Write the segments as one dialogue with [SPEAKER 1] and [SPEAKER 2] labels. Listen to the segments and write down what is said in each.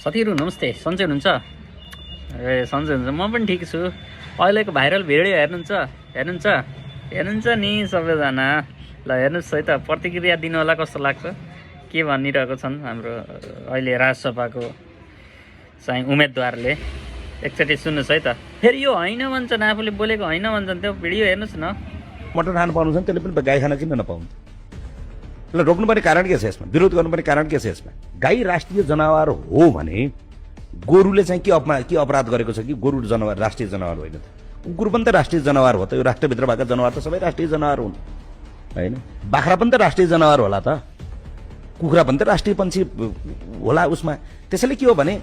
[SPEAKER 1] साथीहरू नमस्ते, सन्चै हुनुहुन्छ? ए सन्चै हुन्छ, म पनि ठिक छु। अहिलेको भाइरल भिडियो हेर्नुहुन्छ नि सबैजना। ल हेर्नुहोस् है त, प्रतिक्रिया दिनु होला कस्तो लाग्छ, के भनिरहेको छन् हाम्रो अहिले राजसभाको चाहिँ उम्मेदवारले। एकचोटि सुन्नुहोस् है त। फेरि यो होइन भन्छन्, आफूले बोलेको होइन भन्छन्, त्यो भिडियो हेर्नुहोस् न।
[SPEAKER 2] मटन खानु पाउनु छ नि, त्यसले पनि गाई खान किन नपाउनु? त्यसलाई रोक्नुपर्ने कारण के छ यसमा? विरोध गर्नुपर्ने कारण के छ यसमा? गाई राष्ट्रिय जनावर हो भने गोरुले चाहिँ के अपराध गरेको छ कि गोरु जनावर राष्ट्रिय जनावर होइन त? कुकुर पनि त राष्ट्रिय जनावर हो त। यो राष्ट्रभित्र भएका जनावर त सबै राष्ट्रिय जनावर हुन् होइन? बाख्रा पनि त राष्ट्रिय जनावर होला त, कुखुरा पनि त राष्ट्रिय पन्छी होला उसमा। त्यसैले के हो भने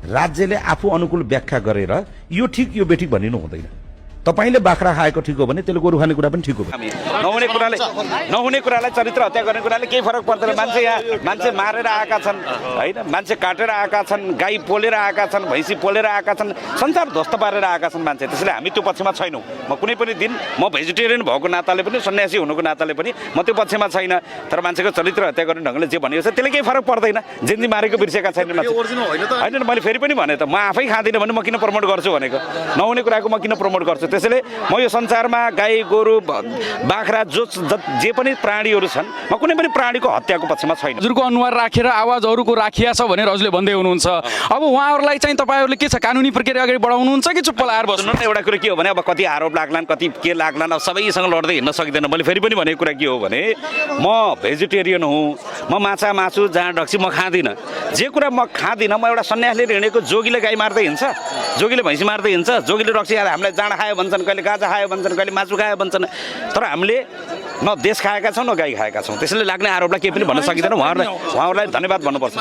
[SPEAKER 2] राज्यले आफू अनुकूल व्याख्या गरेर यो ठिक यो बेठिक भनिनु हुँदैन। तपाईले बाख्रा खाएको ठिक हो भने त्यसले गोरु खाने कुरा पनि ठिक हो।
[SPEAKER 3] नहुने कुरालाई चरित्र हत्या गर्ने कुराले केही फरक पर्दैन। मान्छे मारेर आएका छन् होइन, मान्छे काटेर आएका छन्, गाई पोलेर आएका छन्, भैँसी पोलेर आएका छन्, संसार ध्वस्त पारेर आएका छन् मान्छे। त्यसैले हामी त्यो पक्षमा छैनौँ। म कुनै पनि दिन म भेजिटेरियन भएको नाताले पनि, सन्यासी हुनुको नाताले पनि म त्यो पक्षमा छैन। तर मान्छेको चरित्र हत्या गर्ने ढङ्गले जे भनिएको छ त्यसले केही फरक पर्दैन। जेन्जी मारेको बिर्सेका छैनन् होइन। मैले फेरि पनि भने त, म आफै खाँदिनँ भने म किन प्रमोट गर्छु भनेको? नहुने कुराको म किन प्रमोट गर्छु? त्यसैले म यो संसारमा गाई गोरु बाख्रा जे पनि प्राणीहरू छन्, म कुनै पनि प्राणीको हत्याको पक्षमा छैन।
[SPEAKER 4] हजुरको अनुहार राखेर आवाज अरूको राखिया छ भनेर हजुरले भन्दै हुनुहुन्छ। अब उहाँहरूलाई चाहिँ तपाईँहरूले के छ, कानुनी प्रक्रिया अगाडि बढाउनुहुन्छ कि चुप्प लाएर बस्नु?
[SPEAKER 3] एउटा कुरा के हो भने, अब कति आरोप लाग्लान्, कति के लाग्लान्, अब सबैसँग लड्दै हिँड्न सकिँदैन। मैले फेरि पनि भनेको कुरा के हो भने, म भेजिटेरियन हुँ, म माछा मासु जहाँ डक्सी म खाँदिनँ। जे कुरा म खाँदिनँ, म एउटा सन्यासले हिँडेको जोगीले गाई मार्दै हिँड्छ, जोगीले भैँसी मार्दै हिँड्छ, जोगीले रक्सी खाएर हामीलाई जाँडा खायो भन्छन्, कहिले गाजा खायो भन्छन्, कहिले मासु खायो भन्छन्। तर हामीले न देश खाएका छौँ न गाई खाएका छौँ। त्यसैले लाग्ने आरोपलाई केही पनि भन्न सकिँदैन। उहाँहरूलाई धन्यवाद भन्नुपर्छ।